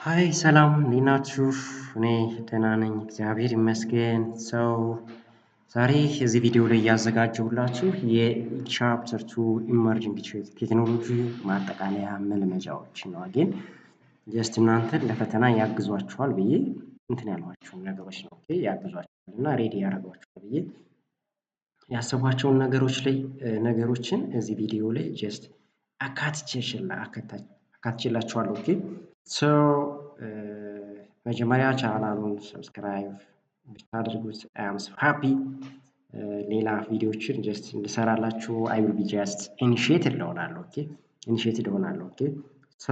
ሃይ ሰላም እንዴት ናችሁ? እኔ ደህና ነኝ እግዚአብሔር ይመስገን። ዛሬ እዚህ ቪዲዮ ላይ ያዘጋጀሁላችሁ የቻፕተር 2 ኢመርጂንግ ቴክኖሎጂ ማጠቃለያ መልመጃዎች ነው። አጌን ጀስት እናንተን ለፈተና ያግዟችኋል ብዬ እንትን ያልኳቸውን ነገሮች ነው ያግዟችኋል እና ሬዲ ያደርጓችኋል ብዬ ያሰቧቸውን ነገሮችን እዚህ ቪዲዮ ላይ ጀስት አካትቼላችኋለሁ። ሶ መጀመሪያ ቻናሉን ሰብስክራይብ ብታደርጉት አይ አም ሶ ሃፒ። ሌላ ቪዲዮዎችን ጀስት እንድሰራላችሁ አይ ዊል ቢ ጀስት ኢኒሺየትድ እሆናለሁ። ኢኒሺየትድ እሆናለሁ። ሶ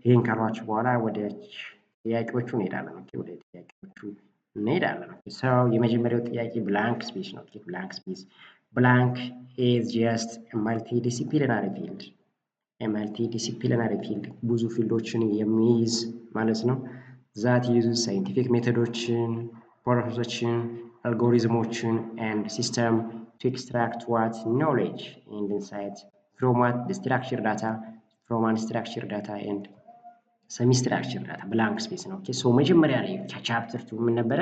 ይሄን ካልኳችሁ በኋላ ወደ ጥያቄዎቹ እንሄዳለን። ወደ ጥያቄዎቹ እንሄዳለን። ሶ የመጀመሪያው ጥያቄ ብላንክ ስፔስ ነው። ብላንክ ስፔስ ብላንክ ኢዝ ጀስት መልቲ ዲሲፕሊናሪ ፊልድ መልቲ ዲሲፕሊናሪ ፊልድ ብዙ ፊልዶችን የሚይዝ ማለት ነው። ዛት ዩዝስ ሳይንቲፊክ ሜቶዶችን ፕሮሰሶችን አልጎሪዝሞችን ኤንድ ሲስተም ቱ ኤክስትራክት ዋት ኖሌጅ ኤንድ ኢንሳይት ፍሮም ዋት ስትራክቸር ዳታ ፍሮም አንስትራክቸር ዳታ ኤንድ ሰሚ ስትራክቸር ዳታ ብላንክ ስፔስ ነው። ሶ መጀመሪያ ላይ ቻፕተር 2 ምን ነበረ?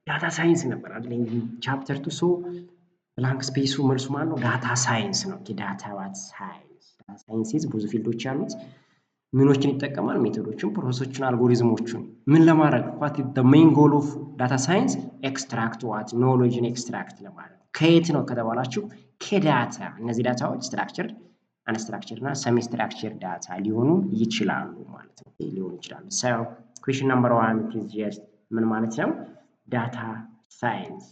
ዳታ ሳይንስ ነበር አይደል? ቻፕተር 2 ሶ ብላንክ ስፔሱ መልሱ ማለት ነው ዳታ ሳይንስ ነው። ዳታ ዋት ሳይንስ ብዙ ፊልዶች ያሉት ምኖችን ይጠቀማል? ሜቶዶችን፣ ፕሮሰሶችን፣ አልጎሪዝሞችን ምን ለማድረግ ዋት ኢዝ ዘ ሜይን ጎል ኦፍ ዳታ ሳይንስ ኤክስትራክት ዋት ኖሌጅን ኤክስትራክት ለማድረግ ከየት ነው ከተባላችሁ ከዳታ። እነዚህ ዳታዎች ስትራክቸር አንስትራክቸር እና ሰሚ ስትራክቸር ዳታ ሊሆኑ ይችላሉ ማለት ነው። ሊሆኑ ይችላሉ። ሶ ኩዌስችን ነምበር 1 ኢዝ ጀስት ምን ማለት ነው? ዳታ ሳይንስ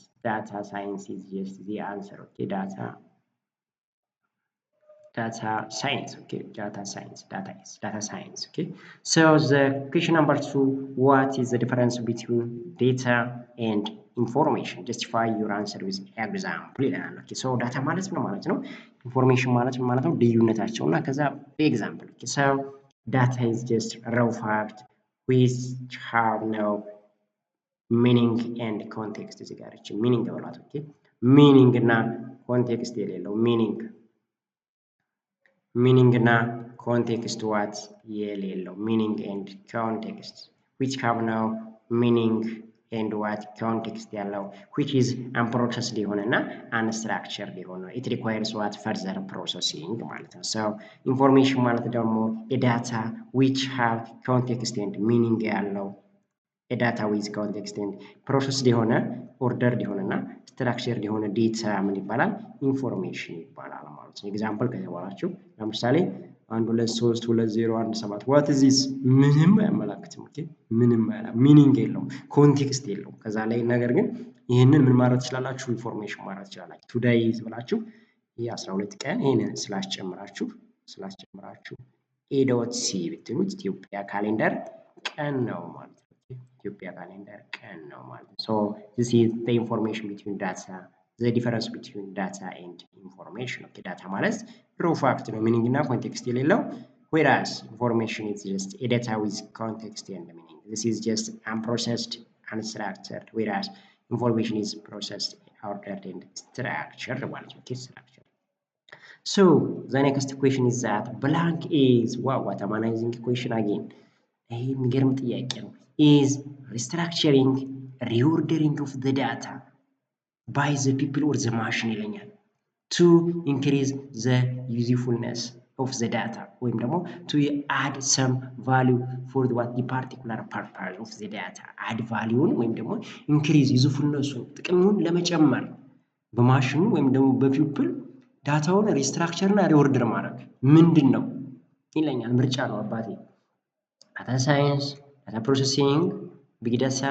ኢዝ ጀስት ዘ አንሰር። data science. Data science. So the question number 2, what is the difference between data and information? Justify your answer with example ይላል። so data ማለት ምን ማለት ነው? ኢንፎርሜሽን ማለት ምን ማለት ነው? ልዩነታቸው እና ከዛ ኤግዛምፕል። so data is just raw fact which have no meaning and context። እዚህ ጋር እቺ ሚኒንግ ብሏት። ሚኒንግ እና ኮንቴክስት የሌለው ሚኒንግ እና ኮንቴክስት ዋት የሌለው ሚኒንግ ኤንድ ኮንቴክስት which have no meaning and what context ያለው which is unprocessed የሆነና unstructured የሆነ it requires what further processing ማለት ነው። so information ማለት ደግሞ a data which have context and meaning ያለው a data with context and processed የሆነ ordered የሆነና structured የሆነ ዴታ ምን ይባላል? ኢንፎርሜሽን ይባላል ማለት ነው። ኤግዛምፕል ከተባላችሁ ለምሳሌ 1 2 3 2 0 1 7 what is this? ምንም አያመላክትም። ምንም ሚኒንግ የለውም፣ ኮንቴክስት የለውም ከዛ ላይ። ነገር ግን ይህንን ምን ማድረግ ትችላላችሁ? ኢንፎርሜሽን ማድረግ ትችላላችሁ። ቱዴይ ብላችሁ ይሄ 12 ቀን ይሄንን ስላስጨምራችሁ ኤ.ሲ ብትሉት ኢትዮጵያ ካሌንደር ቀን ነው ማለት ነው። ኢትዮጵያ ካሌንደር ቀን ነው ማለት ነው። so this is the information between data, the difference between data and information. ዳታ ማለት raw fact ነው፣ ሚኒንግ እና ኮንቴክስት የሌለው። whereas information is just a data with context and meaning. This is just unprocessed, unstructured, whereas information is processed, ordered and structured ማለት ነው። structure. So the next question is that blank is what amazing question again. ይሄ የሚገርም ጥያቄ ነው። is restructuring, reordering of the data by the people or the machine ይለኛል to increase the usefulness of the data ወይም ደግሞ to add some value for what the particular purpose of the data add value ወይም ደግሞ increase usefulness ጥቅሙን ለመጨመር በማሽኑ ወይም ደግሞ በፒፕል ዳታውን ሪስትራክቸር እና ሪኦርደር ማድረግ ምንድን ነው ይለኛል። ምርጫ ነው አባቴ። ዳታ ሳይንስ፣ ዳታ ፕሮሰሲንግ፣ ቢግ ዳታ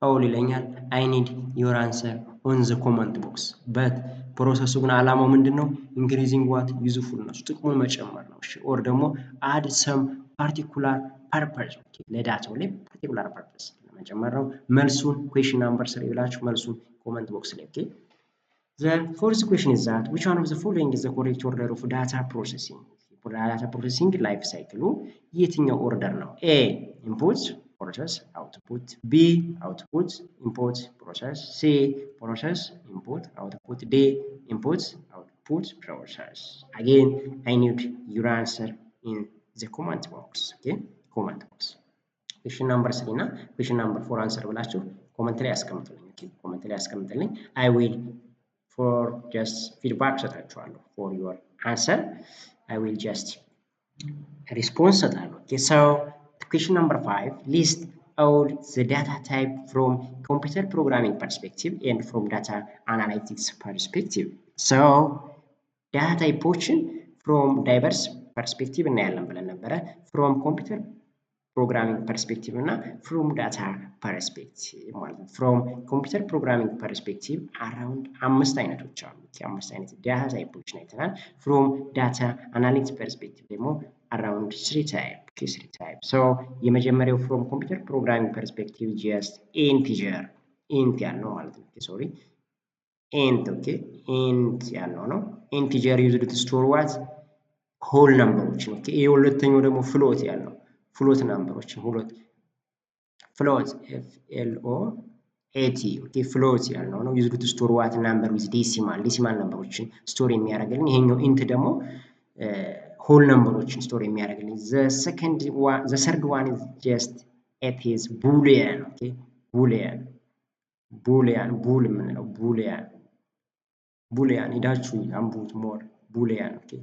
ኦል ይለኛል። አይ ኒድ ዮር አንሰር ኦን ዘ ኮመንት ቦክስ። በት ፕሮሰሱ ግን አላማው ምንድን ነው? ኢንክሪዚንግ ዋት ዩዝፉልነሱ ጥቅሙን መጨመር ነው። ኦር ደግሞ አድ ሰም ፓርቲኩላር ፐርፐዝ ለዳታው ላይ ፓርቲኩላር ፐርፐዝ ለመጨመር ነው። መልሱን ኩዌሽን ናምበር 3 ብላችሁ መልሱን ኮመንት ቦክስ ላይ The fourth question is that which one of the following is the correct order of data processing? ዳታ ፕሮሰሲንግ ላይፍ ሳይክሉ የትኛው ኦርደር ነው? ኤ ኢንፑት ፕሮሰስ አውትፑት፣ ቢ አውትፑት ኢንፑት ፕሮሰስ፣ ሲ ፕሮሰስ ኢንፑት አውትፑት፣ ዲ ኢንፑት አውትፑት ፕሮሰስ። Again I need your answer in the comment box. ኮመንት ቦክስ። ኩዌሽን ናምበር 3 እና ኩዌሽን ናምበር 4 አንሰር ብላችሁ ኮመንት ላይ ያስቀምጡልኝ። ኦኬ ኮመንት ላይ ያስቀምጡልኝ። አይ ዊል ፎር ጀስት ፊድባክ ሰጣችኋለሁ ፎር ዩር አንሰር አይ ዊል ጀስት ሪስፖንስ ሰጣለሁ። ኦኬ ሶ ኩዌሽን ናምበር 5 ሊስት all the data type from computer programming perspective and from data analytics perspective. So ዳታ ታይፖችን from diverse perspective እናያለን ብለን ነበረ። from computer programming perspective እና from data perspective ማለት ነው። from computer programming perspective around 5 አይነቶች አሉ። አምስት አይነት ዳታ ታይፖችን አይተናል። from data analytics perspective ደግሞ around 3 type. Okay, 3 type. So የመጀመሪያው from computer programming perspective just integer int ያልነው ማለት ነው። sorry int okay int ያልነው ነው። integer used to store what whole numberዎችን okay የሁለተኛው ደግሞ float ያልነው float numberዎችን float f l o a t okay float ያልነው ነው። used to store what number with decimal numberዎችን ስቶር የሚያደርግልን ይሄኛው int ደግሞ whole numberዎችን ስቶር የሚያደርግልን the third one is just it is boolean okay boolean bool የምንለው boolean ሄዳችሁ አንቡት ሞር boolean okay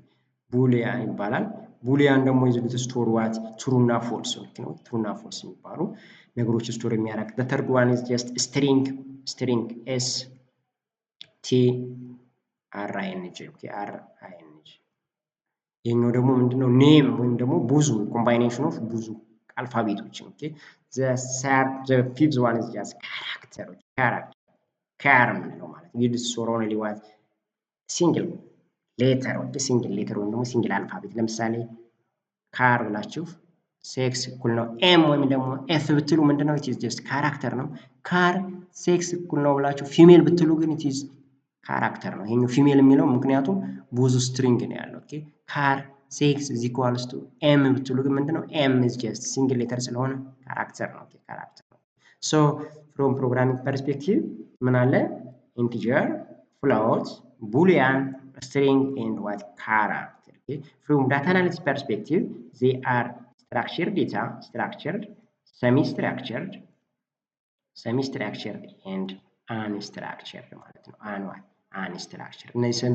boolean ይባላል። boolean ደግሞ is to store what true እና false ነው። true እና false የሚባሉ ነገሮች ስቶር የሚያደርግ the third one is just string s t r i n g okay r i n g ይሄኛው ደግሞ ምንድነው ኔም ወይም ደግሞ ብዙ ኮምባይኔሽን ኦፍ ብዙ አልፋቤቶች ነው። ኦኬ the fifth one is just character ነው ማለት ነው። it is only what single letter or single letter ወይም ደግሞ single alphabet ለምሳሌ ካር ብላችሁ ሴክስ እኩል ነው ኤም ወይም ደግሞ ኤፍ ብትሉ ምንድነው it is just character ነው። ካር ሴክስ እኩል ነው ብላችሁ ፊሜል ብትሉ ግን it is ካራክተር ነው። ይሄኛው ፊሜል የሚለው ምክንያቱም ብዙ ስትሪንግ ነው ያለው። ኦኬ ካር ሴክስ is equals to m ብትሉ ግን ምንድነው m is just single letter ስለሆነ ካራክተር ነው። ኦኬ ካራክተር ነው። so from programming perspective ምን አለ integer float boolean string and what character. Okay from data analysis perspective they are structured data structured semi-structured and unstructured ማለት ነው። unstructured እነዚህ ሰሚ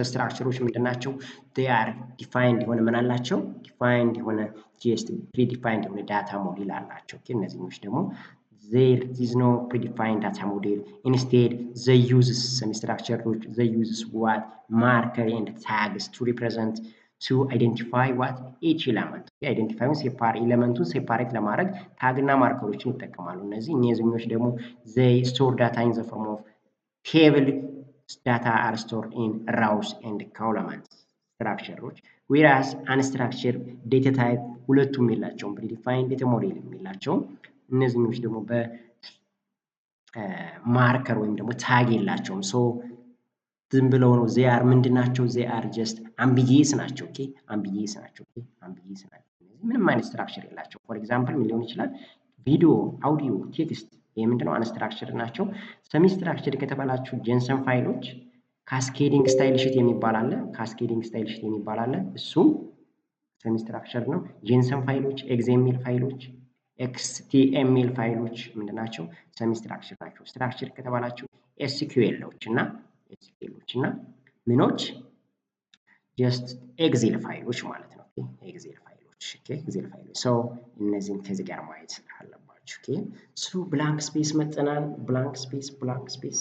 ስትራክቸሮች ምንድናቸው? they are defined የሆነ ምን አላቸው? defined የሆነ just predefined የሆነ ዳታ ሞዴል አላቸው። ኦኬ እነዚህኞች ደግሞ there is no predefined data model instead they use semi-structured they use what marker and tags to represent to identify what each element identify ኤሌመንቱን ሴፓሬት ለማድረግ ታግ እና ማርከሮችን ይጠቀማሉ። እነዚህኞች ደግሞ they store data in the form of table data are stored in rows and columns structures whereas unstructured data type ሁለቱም የላቸውም predefined data model የላቸውም። እነዚህኞች ደግሞ በማርከር ወይም ደግሞ ታግ የላቸውም። ሶ ዝም ብለው ነው they are ምንድናቸው? they are just ambiguous ናቸው። ኦኬ ambiguous ናቸው። ኦኬ ambiguous ናቸው። ምንም አይነት ስትራክቸር የላቸው። ፎር ኤግዛምፕል ምን ሊሆን ይችላል? ቪዲዮ፣ አውዲዮ፣ ቴክስት ይሄ ምንድነው? አንስትራክቸር ናቸው። ሰሚ ስትራክቸር ከተባላችሁ ጄንሰን ፋይሎች ካስኬዲንግ ስታይል ሺት የሚባል አለ። ካስኬዲንግ ስታይል ሺት የሚባል አለ። እሱም ሰሚ ስትራክቸር ነው። ጄንሰን ፋይሎች፣ ኤግዜኤምኤል ፋይሎች፣ ኤክስቲኤምኤል ፋይሎች ምንድናቸው? ሰሚ ስትራክቸር ናቸው። ስትራክቸር ከተባላችሁ ኤስኪዩኤሎች እና ምኖች ጀስት ኤግዜል ፋይሎች ማለት ነው። ኤግዜል ፋይሎች ኦኬ ኤግዜል ፋይሎች ሶ እነዚህን ከዚህ ጋር ማየት አለባችሁ። ኦኬ ሶ ብላንክ ስፔስ መጥተናል። ብላንክ ስፔስ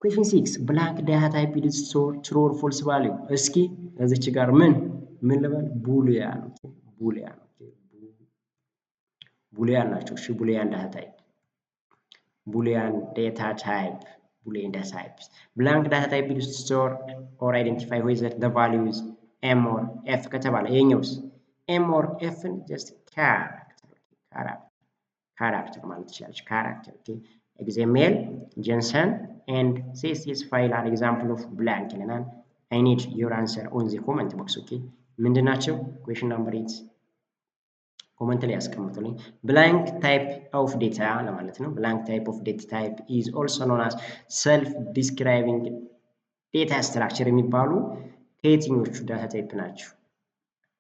ኩዌሽን 6 ብላንክ ዳታ ታይፕ ኢዝ ስቶር ትሩ ኦር ፎልስ ቫልዩ። እስኪ እዚች ጋር ምን ልበል? ቡሊያን ቡሊያን ናቸው። እሺ ቡሊያን ዳታ ታይፕ Boolean data types. Blank data type is to store or identify whether the value is m or f ከተባለ ይሄኛውስ m or f just character ማለት ይችላል። character okay XML JSON and CSS file are example of blank ይለናል። I need your answer on the comment box okay ምንድናቸው? question number 8 ኮመንት ላይ ያስቀምጡልኝ። ብላንክ ታይፕ ኦፍ ዴታ ለማለት ነው። ብላንክ ታይፕ ኦፍ ዴታ ታይፕ ኢዝ ኦልሶ ኖን አስ ሰልፍ ዲስክራይቢንግ ዴታ ስትራክቸር የሚባሉ ከየትኞቹ ዳታ ታይፕ ናቸው?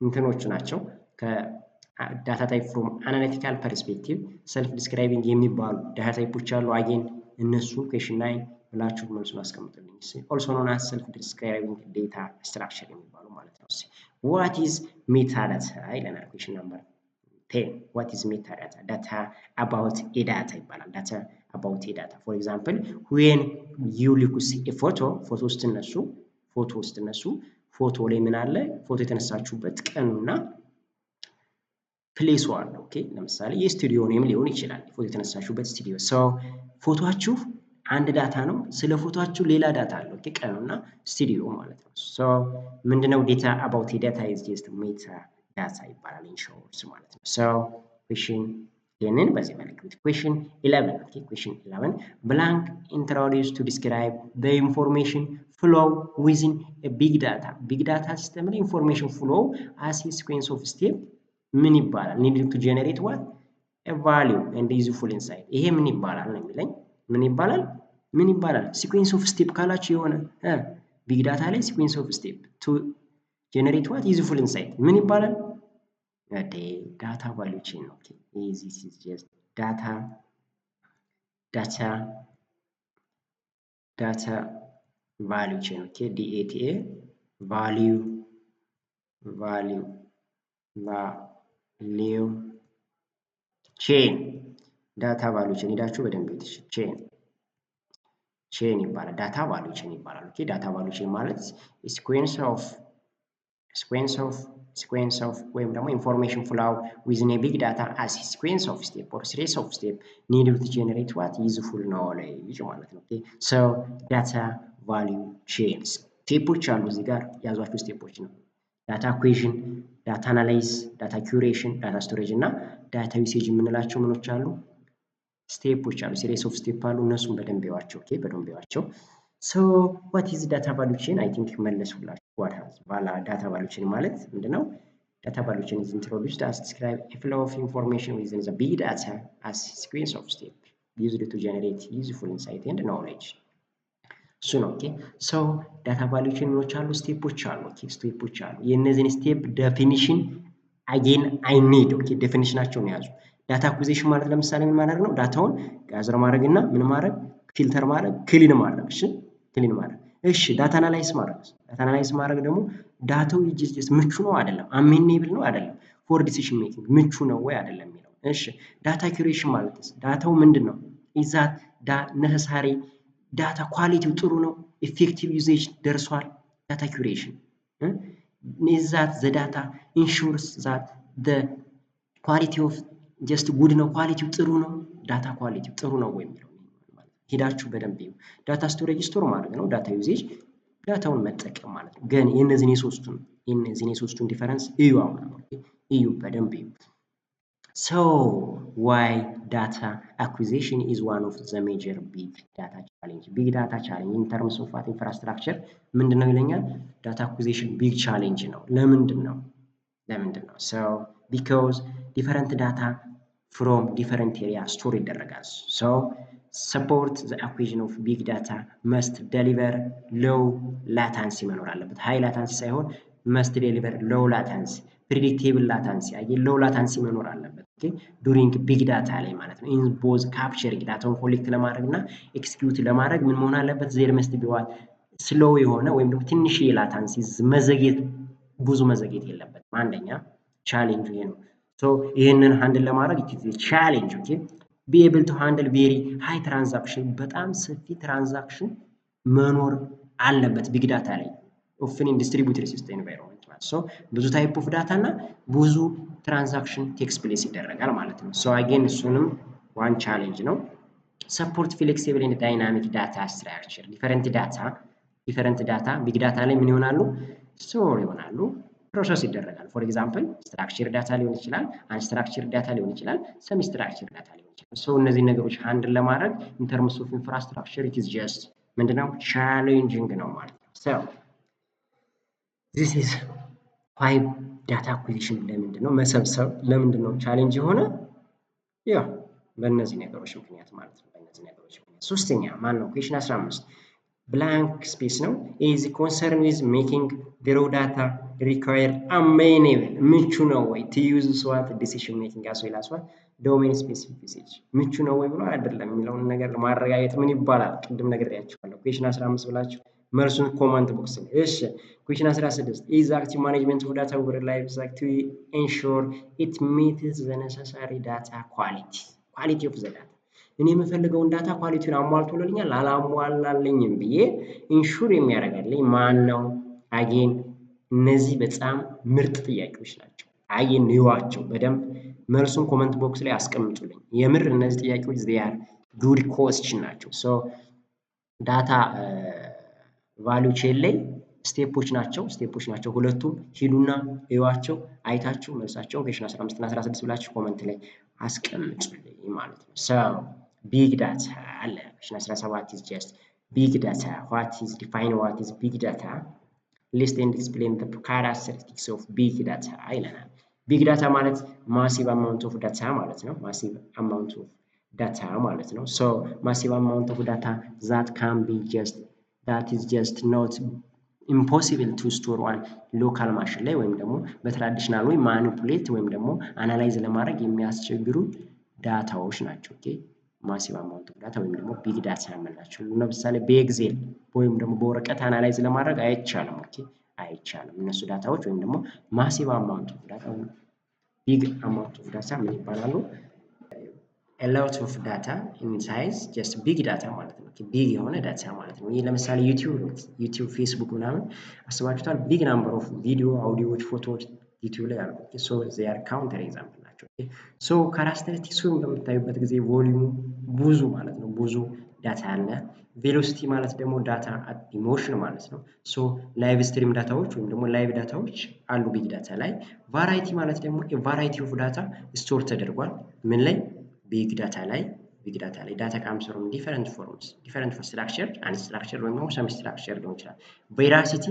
እንትኖቹ ናቸው ዳታ ታይፕ ፍሮም አናሊቲካል ፐርስፔክቲቭ ሰልፍ ዲስክራይቢንግ የሚባሉ ዳታ ታይፖች አሉ። አጌን እነሱ ኩዌሽን ላይ ብላችሁ መልሱን አስቀምጡልኝ። ኦልሶ ኖን አስ ሰልፍ ዲስክራይቢንግ ዴታ ስትራክቸር የሚባሉ ማለት ነው። ዋት ኢዝ ሜታ ዳታ ይለናል ኩዌሽን ነምበር 10 what is metadata? Data about a data ይባላል። data about a data for example when you look a photo ስትነሱ ፎቶ ላይ ምን አለ? ፎቶ የተነሳችሁበት ቀኑና ፕሌሱ አለ። ኦኬ ለምሳሌ የስቱዲዮ ኔም ሊሆን ይችላል ፎቶ የተነሳችሁበት ስቱዲዮ። ሶ ፎቶአችሁ አንድ ዳታ ነው፣ ስለ ፎቶአችሁ ሌላ ዳታ አለ። ኦኬ ቀኑና ስቱዲዮ ማለት ነው። ሶ ምንድነው ዴታ about a data is just meta ዳታ ይባላል ኢንሾርስ ማለት ነው። ሶ ኩዌሽን ይህንን በዚህ መልኩት። ኩዌሽን 11 ኦኬ ኩዌሽን 11 ብላንክ ኢንትሮዲውስ ቱ ዲስክራይብ ዘ ኢንፎርሜሽን ፍሎው ዊዝን ኤ ቢግ ዳታ። ቢግ ዳታ ሲስተም ላይ ኢንፎርሜሽን ፍሎው አስ ኤ ሲኩዌንስ ኦፍ ስቴፕ ምን ይባላል? ኒድድ ቱ ጀነሬት ዋት ኤ ቫልዩ ኤንድ ዩዝፉል ኢንሳይት። ይሄ ምን ይባላል ነው የሚለኝ። ምን ይባላል? ሲኩዌንስ ኦፍ ስቴፕ ካላችሁ የሆነ ቢግ ዳታ ላይ ሲኩዌንስ ኦፍ ስቴፕ ቱ ጀነሬት ዋት ዩዝፉል ኢንሳይት ምን ይባላል? ዳታ ቫልዩ ቼን ነው። ኦኬ this is just data value chain. ኦኬ DATA value chain ዳታ ቫልዩ ቼን ሄዳችሁ በደንብ ቼን ይባላል። ዳታ ቫልዩ ቼን ይባላል። ኦኬ ዳታ ቫልዩ ቼን ማለት sequence of ወይም ደግሞ ኢንፎርሜሽን ፍሎው ዊዝን ኤ ቢግ ዳታ አስ ሲኩዌንስ ኦፍ ስቴፕ ኦር ሲሪስ ኦፍ ስቴፕ ኒድድ ቱ ጀነሬት ዋት ዩዝፉል ኖሌጅ ማለት ነው። ኦኬ ሶ ዳታ ቫልዩ ቼን ስቴፖች አሉ እዚህ ጋር ያዟቸው ስቴፖች ነው። ዳታ አኩዊዥን፣ ዳታ አናላይዝ፣ ዳታ ኩሬሽን፣ ዳታ ስቶሬጅ እና ዳታ ዩሴጅ የምንላቸው ምኖች አሉ ስቴፖች አሉ። ሲሪስ ኦፍ ስቴፕ አሉ። እነሱን በደንብ ይዋቸው። ኦኬ በደንብ ይዋቸው። ሶ ዋት ኢዝ ዳታ ቫልዩ ቼን? አይ ቲንክ መለሱላችሁ። ዳታ ቫልዩ ቼን ማለት ምንድነው? ዳታ ቫልዩ ቼን is introduced as describe a flow of information within the big data as sequence of steps used to generate useful insight and knowledge። እሱ ነው። ኦኬ ሶ ዳታ ቫልዩ ቼን ምኖች አሉ? ስቴፖች አሉ። ኦኬ ስቴፖች አሉ። የእነዚህን ስቴፕ ዴፊኒሽን አጌን አይ ኒድ ኦኬ ዴፊኒሽናቸውን ያዙ። ዳታ አኩዚሽን ማለት ለምሳሌ ምን ማድረግ ነው? ዳታውን ጋዘር ማድረግ እና ምን ማድረግ? ፊልተር ማድረግ፣ ክሊን ማድረግ። እሺ ክሊን ማድረግ። እሺ ዳታ አናላይዝ ማድረግ። ዳታ አናላይዝ ማድረግ ደግሞ ዳታው ምቹ ነው አይደለም፣ አሜኔብል ነው አይደለም፣ ፎር ዲሲዥን ሜኪንግ ምቹ ነው ወይ አይደለም የሚለው። እሺ ዳታ ኩሬሽን ማለት ዳታው ምንድነው? ኢዛት ነሰሳሪ ዳታ ኳሊቲው ጥሩ ነው፣ ኢፌክቲቭ ዩዜጅ ደርሷል። ዳታ ኩሬሽን ኢዛት ዘ ዳታ ኢንሹርስ ዛት ዘ ኳሊቲ ኦፍ ጀስት ጉድ ነው፣ ኳሊቲው ጥሩ ነው፣ ዳታ ኳሊቲው ጥሩ ነው ወይ የሚለው ሄዳችሁ በደንብ እዩ። ዳታ ስቶሬጅ ስቶር ማድረግ ነው። ዳታ ዩዜጅ ዳታውን መጠቀም ማለት ነው። ግን የነዚህን የሶስቱን ዲፈረንስ እዩ። አሁን እዩ በደንብ እዩ። ሶ ዋይ ዳታ አኩዚሽን ኢዝ ዋን ኦፍ ዘ ሜጀር ቢግ ዳታ ቻሌንጅ። ቢግ ዳታ ቻሌንጅ ኢን ተርምስ ኦፍ ዋት ኢንፍራስትራክቸር ምንድነው ይለኛል? ዳታ አኩዚሽን ቢግ ቻሌንጅ ነው። ለምንድን ነው? ሶ ቢኮዝ ዲፈረንት ዳታ ፍሮም ዲፈረንት ኤሪያ ስቶር ይደረጋል። ሶ support the acquisition of big data must deliver low latency መኖር አለበት። ሃይ ላታንሲ ሳይሆን must deliver low latency predictable latency አይ low latency መኖር አለበት። ኦኬ during big data ላይ ማለት ነው። in both capturing ዳታውን ኮሌክት ለማድረግ እና ኤክስኪዩት ለማድረግ ምን መሆን አለበት? there must be what slow የሆነ ወይም ደግሞ ትንሽ ላታንሲ መዘግየት፣ ብዙ መዘግየት የለበትም። አንደኛ ቻሌንጁ ይሄ ነው። ሶ ይሄንን ሃንድል ለማድረግ it is a challenge ኦኬ be able to handle very high transaction በጣም ሰፊ ትራንዛክሽን መኖር አለበት ቢግ ዳታ ላይ often in distributed system environment ማለት ሶ ብዙ ታይፕ ኦፍ ዳታ እና ብዙ ትራንዛክሽን ቴክስ ፕሌስ ይደረጋል ማለት ነው። ሶ አጌን እሱንም ዋን ቻሌንጅ ነው። support flexible and dynamic data structure ዲፈረንት ዳታ ቢግ ዳታ ላይ ምን ይሆናሉ? ስቶር ይሆናሉ፣ ፕሮሰስ ይደረጋል። ፎር ኤግዛምፕል ስትራክቸር ዳታ ሊሆን ይችላል፣ አንስትራክቸር ዳታ ሊሆን ይችላል፣ ሰሚ ስትራክቸር ዳታ ሊሆን ይችላል። ሶ እነዚህ ነገሮች ሃንድል ለማድረግ ኢን ተርምስ ኦፍ ኢንፍራስትራክቸር ኢት ኢዝ ጀስት ምንድነው ቻሌንጂንግ ነው ማለት ነው። ሶ ዚስ ኢዝ ዋይ ዳታ አኩዚሽን ለምንድነው መሰብሰብ ለምንድነው ቻሌንጅ የሆነ? ያ በእነዚህ ነገሮች ምክንያት ማለት ነው። በእነዚህ ነገሮች ምክንያት። ሶስተኛ ማን ነው? ኩዌሽን 15 ብላንክ ስፔስ ነው። ኢዝ ኮንሰርን ዊዝ ሜኪንግ ዘ ሮው ዳታ ሪኳየርድ አሜኔብል ምቹ ነው ወይ ቱ ዩዝ ስዋት ዲሲሽን ሜኪንግ አስ ዌል አስ ዋት ዶሜን ስፔሲፊክ ሜሴጅ ምቹ ነው ወይ ብሎ አይደለም የሚለውን ነገር ማረጋገጥ ምን ይባላል? ቅድም ነግሬያችኋለሁ። ኩዌሽን 15 ብላችሁ መልሱን ኮመንት ቦክስ ላይ። እሺ ኩዌሽን 16 ኢዝ አክቲቭ ማኔጅመንት ኦፍ ዳታ ኦቨር ላይፍ ቱ ኢንሹር ኢት ሚትስ ዘ ነሰሳሪ ዳታ ኳሊቲ ኦፍ ዘ ዳታ እኔ የምፈልገውን ዳታ ኳሊቲውን አሟልቶልኛል አላሟላልኝም ብዬ ኢንሹር የሚያደርግልኝ ማን ነው? አጌን እነዚህ በጣም ምርጥ ጥያቄዎች ናቸው። አጌን ይዋቸው በደንብ መልሱን ኮመንት ቦክስ ላይ አስቀምጡልኝ። የምር እነዚህ ጥያቄዎች ዚያር ጉድ ኮስችን ናቸው። ሶ ዳታ ቫልዩ ቼን ላይ ስቴፖች ናቸው ሁለቱም። ሂዱና እዩዋቸው፣ አይታችሁ መልሳቸውን ኩዌሽን 15 እና 16 ብላችሁ ኮመንት ላይ አስቀምጡልኝ ማለት ነው። ሶ ቢግ ዳታ አለ። ኩዌሽን 17 is just big data. Define what is big data? List and explain the characteristics of big data ይለናል። ቢግ ዳታ ማለት ማሲቭ አማውንት ኦፍ ዳታ ማለት ነው። ማሲቭ አማውንት ኦፍ ዳታ ማለት ነው። ሶ ማሲቭ አማውንት ኦፍ ዳታ that is just not impossible to store on ሎካል ማሽን ላይ ወይም ደግሞ በትራዲሽናል ወይ ማኒፑሌት ወይም ደግሞ አናላይዝ ለማድረግ የሚያስቸግሩ ዳታዎች ናቸው። ኦኬ ማሲቭ አማውንት ኦፍ ዳታ ወይም ደግሞ ቢግ ዳታ የምንላቸው ለምሳሌ በኤክሴል ወይም ደግሞ በወረቀት አናላይዝ ለማድረግ አይቻልም። ኦኬ አይቻልም። እነሱ ዳታዎች ወይም ደግሞ ማሲቭ አማውንት ኦፍ ዳታ ወይም ቢግ አማውንት ኦፍ ዳታ ምን ይባላሉ? a lot of data in size just big data ማለት ነው። ቢግ የሆነ ዳታ ማለት ነው። ይህ ለምሳሌ ዩቲዩብ፣ ፌስቡክ ምናምን አስባችሁታል። ቢግ ናምበር ኦፍ ቪዲዮ፣ አውዲዮዎች፣ ፎቶዎች ዩቲዩብ ላይ አሉ። ሶ they are counter example ናቸው። ሶ ካራክተሪስቲክሱን በምታዩበት ጊዜ ቮሊዩሙ ብዙ ማለት ነው። ብዙ ዳታ አለ። ቬሎሲቲ ማለት ደግሞ ዳታ ኢሞሽን ማለት ነው። ሶ ላይቭ ስትሪም ዳታዎች ወይም ደግሞ ላይቭ ዳታዎች አሉ ቢግ ዳታ ላይ። ቫራይቲ ማለት ደግሞ ቫራይቲ ኦፍ ዳታ ስቶር ተደርጓል ምን ላይ? ቢግ ዳታ ላይ። ቢግ ዳታ ላይ ዳታ ካምስ ፍሮም ዲፈረንት ፎርምስ ስትራክቸር አንድ ስትራክቸር ወይም ደግሞ ሰም ስትራክቸር ሊሆን ይችላል። ቬራሲቲ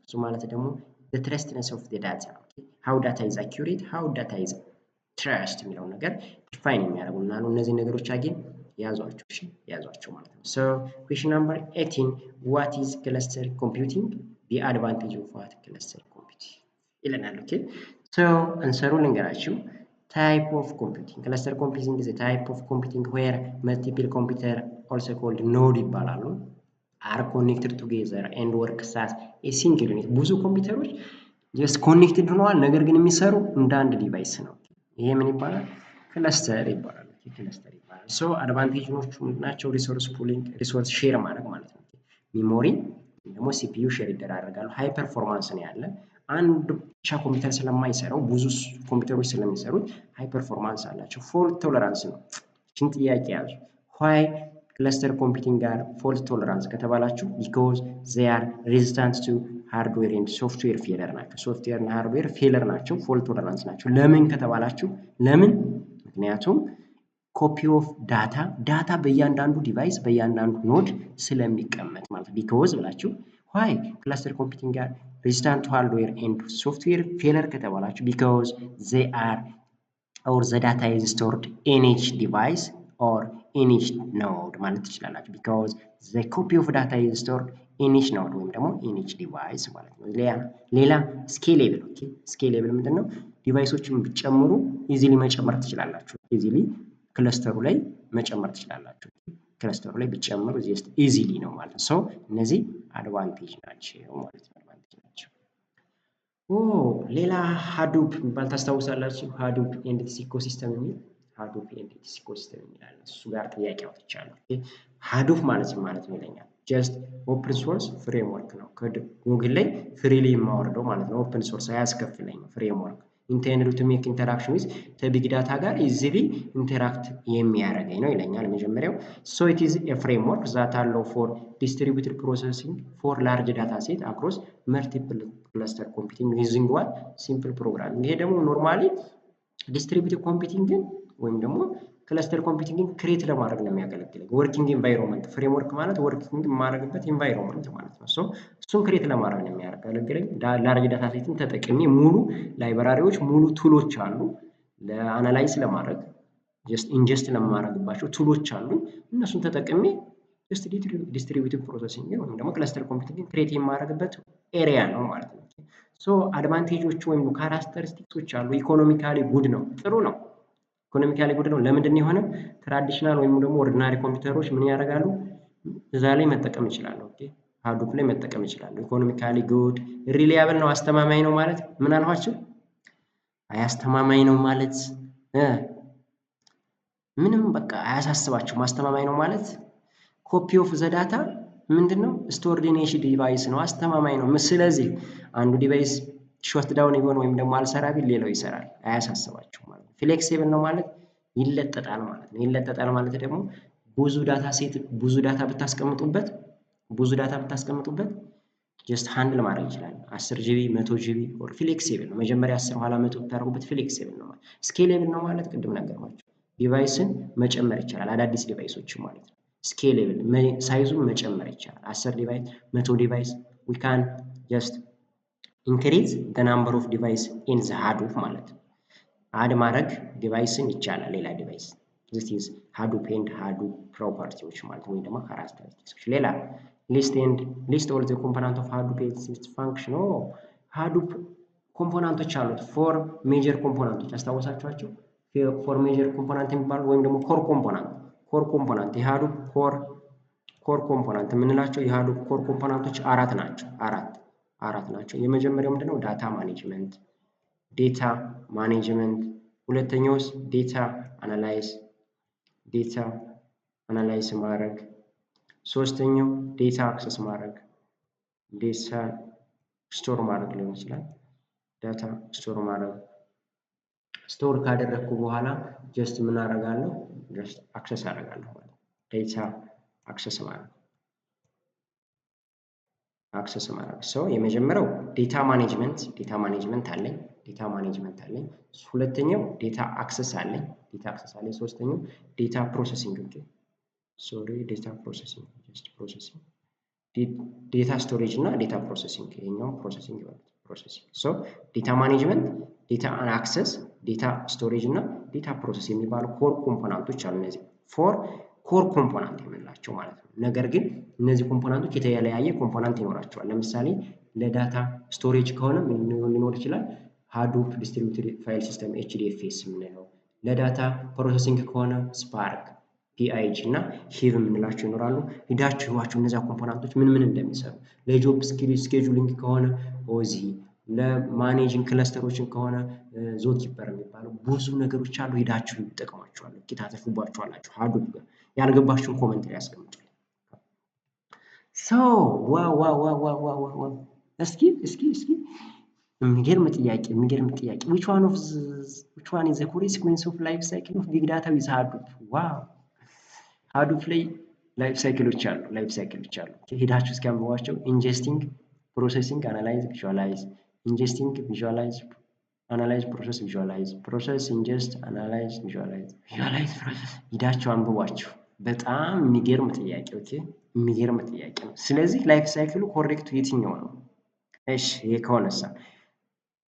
እሱ ማለት ደግሞ the trustness of the data how data is accurate how data is trust የሚለው ነገር ዲፋይን የሚያደርጉና ነው። እነዚህ ነገሮች አግኝ ያዟቸው ማለት ነው። ሶ ኩዌሽን ነምበር 18 what is cluster computing the advantage of what cluster computing ይለናል። ኦኬ ሶ አንሰሩ ልንገራችሁ። type of computing cluster computing is a type of computing where multiple computer also called node ይባላሉ are connected together and work as a single unit ብዙ ኮምፒውተሮች just connected ሆነዋል ነገር ግን የሚሰሩ እንደ አንድ ዲቫይስ ነው። ይሄ ምን ይባላል? ክለስተር ይባላል። ክለስተር ይባላል። ሶ አድቫንቴጆቹ ናቸው ሪሶርስ ፑሊንግ ሪሶርስ ሼር ማድረግ ማለት ነው። ሚሞሪ ደግሞ ሲፒዩ ሼር ይደራረጋሉ። ሃይ ፐርፎርማንስ ነው ያለ አንድ ብቻ ኮምፒውተር ስለማይሰራው ብዙ ኮምፒውተሮች ስለሚሰሩት ሃይ ፐርፎርማንስ አላቸው። ፎልት ቶለራንስ ነው። እቺን ጥያቄ ያዙ። ዋይ ክለስተር ኮምፒውቲንግ ጋር ፎልት ቶለራንስ ከተባላችሁ ቢኮዝ they are resistant to hardware and software failure ናቸው። ሶፍትዌር እና ሃርድዌር ፌለር ናቸው። ፎልት ቶለራንስ ናቸው። ለምን ከተባላችሁ ለምን? ምክንያቱም ኮፒ ኦፍ ዳታ በእያንዳንዱ ዲቫይስ በእያንዳንዱ ኖድ ስለሚቀመጥ ማለት ቢኮዝ ብላችሁ ዋይ ክለስተር ኮምፒውቲንግ ጋር resistant to hardware and software failure ከተባላችሁ because they are or the data is stored in each device or in each node ማለት ትችላላችሁ። because the copy of data is stored in each node ወይም ደግሞ in each device ማለት ነው። ሌላ scalable ኦኬ scalable ምንድነው? ዲቫይሶችን ብትጨምሩ ኢዚሊ መጨመር ትችላላችሁ። ኢዚሊ ክለስተሩ ላይ መጨመር ትችላላችሁ። ክለስተሩ ላይ ብትጨምሩ just easily ነው ማለት ነው። ሶ እነዚህ አድቫንቴጅ ናቸው ማለት ነው። ሌላ ሃዱፕ የሚባል ታስታውሳላችሁ? ሃዱፕ ኤንቲቲ ኢኮሲስተም የሚል ሃዱፕ ኤንቲቲ ኢኮሲስተም የሚላል እሱ ጋር ጥያቄ አውጥቻለሁ። ሃዱፕ ማለት ነው ይለኛል። ጀስት ኦፕን ሶርስ ፍሬምወርክ ነው። ከጉግል ላይ ፍሪሊ የማወርደው ማለት ነው። ኦፕን ሶርስ አያስከፍለኝም። ፍሬምወርክ ኢንቴንድድ ቱ ሜክ ኢንተራክሽን ዊዝ ከቢግ ዳታ ጋር ኢዚሊ ኢንተራክት የሚያደርገኝ ነው ይለኛል። መጀመሪያው ሶ ኢት ኢዝ ኤ ፍሬምወርክ ዛት አለው ፎር ዲስትሪቢዩትድ ፕሮሰሲንግ ፎር ላርጅ ዳታ ሴት አክሮስ መልቲፕል ክለስተር ኮምፒውቲንግ ዩዚንግ ዋት ሲምፕል ፕሮግራሚንግ። ይሄ ደግሞ ኖርማሊ ዲስትሪቢዩትድ ኮምፒውቲንግን ወይም ደግሞ ክለስተር ኮምፒውቲንግን ክሬት ለማድረግ ነው የሚያገለግለኝ። ወርኪንግ ኢንቫይሮንመንት ፍሬምወርክ ማለት ወርኪንግ የማደርግበት ኢንቫይሮንመንት ማለት ነው። ሶ እሱን ክሬት ለማድረግ ነው የሚያገለግለኝ። ላርጅ ዳታ ሴትን ተጠቅሜ ሙሉ ላይብራሪዎች ሙሉ ቱሎች አሉ ለአናላይዝ ለማድረግ ጀስት ኢንጀስት ለማድረግባቸው ቱሎች አሉ። እነሱን ተጠቅሜ ጀስት ዲስትሪቢዩቲቭ ፕሮሰሲንግ ወይም ደግሞ ክለስተር ኮምፒውቲንግ ክሬት የማደርግበት ኤሪያ ነው ማለት ነው። ሶ አድቫንቴጆቹ ወይም ካራክተሪስቲክሶች አሉ። ኢኮኖሚካሊ ጉድ ነው፣ ጥሩ ነው። ኢኮኖሚካሊ ጉድ ነው። ለምንድን ነው የሆነው? ትራዲሽናል ወይም ደግሞ ኦርዲናሪ ኮምፒውተሮች ምን ያደርጋሉ? እዛ ላይ መጠቀም ይችላሉ። ኦኬ ሃዱፕ ላይ መጠቀም ይችላሉ። ኢኮኖሚካሊ ጉድ፣ ሪሊያብል ነው፣ አስተማማኝ ነው ማለት ምን አልኋቸው? አያስተማማኝ ነው ማለት ምንም በቃ አያሳስባችሁም። አስተማማኝ ነው ማለት ኮፒ ኦፍ ዘ ዳታ ምንድነው? ስቶርድ ኢን ኤች ዲቫይስ ነው፣ አስተማማኝ ነው። ስለዚህ አንዱ ዲቫይስ ሾት ዳውን ይሆን ወይም ደግሞ አልሰራ ቢል ሌላው ይሰራል፣ አያሳስባችሁ ማለት ነው። ፍሌክሲብል ነው ማለት ይለጠጣል ማለት ነው። ይለጠጣል ማለት ደግሞ ብዙ ዳታ ብታስቀምጡበት ጀስት ሃንድል ማድረግ ይችላል። 10 ጂቢ 100 ጂቢ ኦር ፍሌክሲብል ነው። መጀመሪያ 10 ኋላ 100 ብታደርጉበት ፍሌክሲብል ነው ማለት። ስኬሌብል ነው ማለት ቅድም ነገርኳችሁ፣ ዲቫይስን መጨመር ይቻላል፣ አዳዲስ ዲቫይሶች ማለት ነው። ስኬሌብል ሳይዙን መጨመር ይቻላል። 10 ዲቫይስ 100 ዲቫይስ ዊ ካን ጀስት ኢንክሪዝ ዘ ናምበር ኦፍ ዲቫይስ ኢን ዘ ሃዱፕ ማለት ነው። አድ ማድረግ ዲቫይስን ይቻላል፣ ሌላ ዲቫይስ this is ሃዱፕ ኤንድ ሃዱፕ ፕሮፐርቲዎች ማለት ነው፣ ወይ ደግሞ ካራክተሪስቲክሶች። ሌላ ሊስት ኦል ዘ ኮምፖነንት ኦፍ ሃዱፕ ኤንድ ፋንክሽን። ሃዱፕ ኮምፖነንቶች አሉት፣ ፎር ሜጀር ኮምፖነንቶች አስታወሳችኋቸው። ፎር ሜጀር ኮምፖነንት የሚባሉ ወይም ደግሞ ኮር ኮምፖነንት የሃዱፕ ኮር ኮምፖነንት የምንላቸው የሃዱፕ ኮር ኮምፖነንቶች አራት ናቸው። የመጀመሪያው ምንድነው? ዳታ ማኔጅመንት። ሁለተኛውስ ዴታ አናላይዝ ማድረግ። ሶስተኛው ዴታ አክሰስ ማድረግ፣ ዴታ ስቶር ማድረግ ሊሆን ይችላል። ዳታ ስቶር ማድረግ፣ ስቶር ካደረግኩ በኋላ ጀስት ምን አደርጋለሁ? ጀስት አክሰስ አደርጋለሁ ማለት ዴታ አክሰስ ማድረግ ሰው የመጀመሪያው ዴታ ማኔጅመንት አለኝ። ሁለተኛው ዴታ አክሰስ አለኝ። ሶስተኛው ዴታ ፕሮሰሲንግ ዴታ ስቶሬጅ እና ዴታ ፕሮሰሲንግ። ይሄኛው ፕሮሰሲንግ ሶ ዴታ ማኔጅመንት፣ ዴታ አክሰስ፣ ዴታ ስቶሬጅ እና ዴታ ፕሮሰስ የሚባሉ ኮር ኮምፖነንቶች አሉ። እነዚህ ፎር ኮር ኮምፖነንት የምንላቸው ማለት ነው። ነገር ግን እነዚህ ኮምፖነንቶች የተለያየ ኮምፖነንት ይኖራቸዋል። ለምሳሌ ለዳታ ስቶሬጅ ከሆነ ምን ሊኖር ይችላል? ሃዱፕ ዲስትሪቢዩትድ ፋይል ሲስተም ኤችዲኤፍኤስ የምንለው። ለዳታ ፕሮሰሲንግ ከሆነ ስፓርክ፣ ፒአይጂ እና ሂቭ የምንላቸው ይኖራሉ። ሂዳችሁ ይዋቸው እነዚያ ኮምፖነንቶች ምን እንደሚሰሩ። ለጆብ ስኬጁሊንግ ከሆነ ኦዚ፣ ለማኔጂንግ ክለስተሮችን ከሆነ ዞኪፐር የሚባለው ብዙ ነገሮች አሉ። ሂዳችሁ ይጠቅሟቸዋል፣ ታተርፉባቸዋላችሁ። ሃዱፕ ጋር ያልገባችሁን ኮመንት ላይ ያስቀምጡ። ዋው እስኪ የሚገርም ጥያቄ which one is the correct sequence of life cycle of big data with ሃዱፕ? ዋው ሃዱፕ ላይ ላይፍ ሳይክሎች አሉ። ሄዳችሁ እስኪ አንብቧቸው። ኢንጀስቲንግ፣ ፕሮሰሲንግ፣ አናላይዝ፣ ቪዥዋላይዝ። ኢንጀስቲንግ፣ ቪዥዋላይዝ፣ አናላይዝ፣ ፕሮሰስ፣ ኢንጀስት፣ አናላይዝ፣ ቪዥዋላይዝ፣ ፕሮሰስ። ሄዳችሁ አንብቧቸው። በጣም የሚገርም ጥያቄ የሚገርም ጥያቄ ነው። ስለዚህ ላይፍ ሳይክሉ ኮሬክቱ የትኛው ነው? እሺ ይሄ ከሆነሳ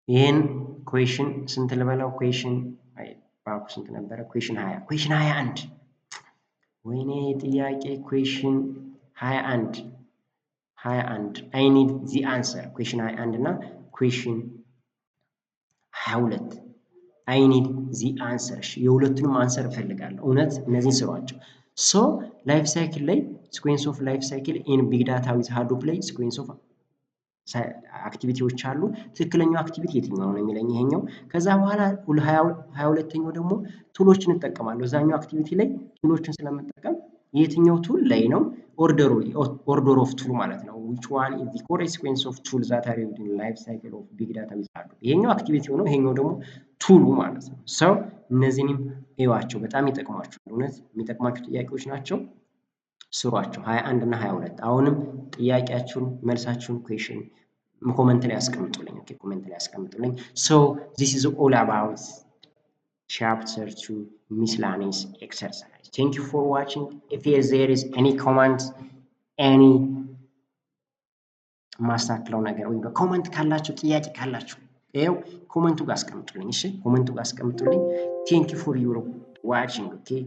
ይሄን ኩዌሽን ስንት ልበላው? ኩዌሽን ስንት ነበረ? ኩዌሽን 20 ኩዌሽን 21 ወይኔ ጥያቄ ኩዌሽን 21 አይ ኒድ ዚ አንሰር። ኩዌሽን 21 እና ኩዌሽን 22 አይ ኒድ ዚ አንሰር። የሁለቱንም አንሰር እፈልጋለሁ። እውነት እነዚህን ስሯቸው። ሶ ላይፍ ሳይክል ላይ ሲኩዌንስ ኦፍ ላይፍ ሳይክል ኢን ቢግ ዳታ ዊዝ ሃዱፕ ላይ ሲኩዌንስ ኦፍ አክቲቪቲዎች አሉ። ትክክለኛው አክቲቪቲ የትኛው ነው የሚለኝ ይሄኛው። ከዛ በኋላ 22ኛው ደግሞ ቱሎችን እጠቀማለሁ። እዛኛው አክቲቪቲ ላይ ቱሎችን ስለምጠቀም የትኛው ቱል ላይ ነው ኦርደር ኦፍ ቱል ማለት ነው። which one is the correct sequence of tools that are used in life cycle of big data with Hadoop? ይሄኛው አክቲቪቲ ነው፣ ይሄኛው ደግሞ ቱሉ ማለት ነው። ሰው እነዚህንም እዩዋቸው፣ በጣም ይጠቅሟቸዋል። እውነት የሚጠቅማቸው ጥያቄዎች ናቸው፣ ስሯቸው። 21 እና 22 አሁንም ጥያቄያችሁን መልሳችሁን ኩዌሽን ኮመንት ላይ ያስቀምጡልኝ። ኦኬ ኮመንት ላይ ያስቀምጡልኝ። so this is all about chapter 2 miscellaneous exercise. Thank you for watching. If there is any comment, any ማስተካከለው ነገር ወይ ኮመንት ካላችሁ ጥያቄ ካላችሁ ይኸው ኮመንቱ ጋር አስቀምጡልኝ። እሺ ኮመንቱ ጋር አስቀምጡልኝ። thank you for your watching. okay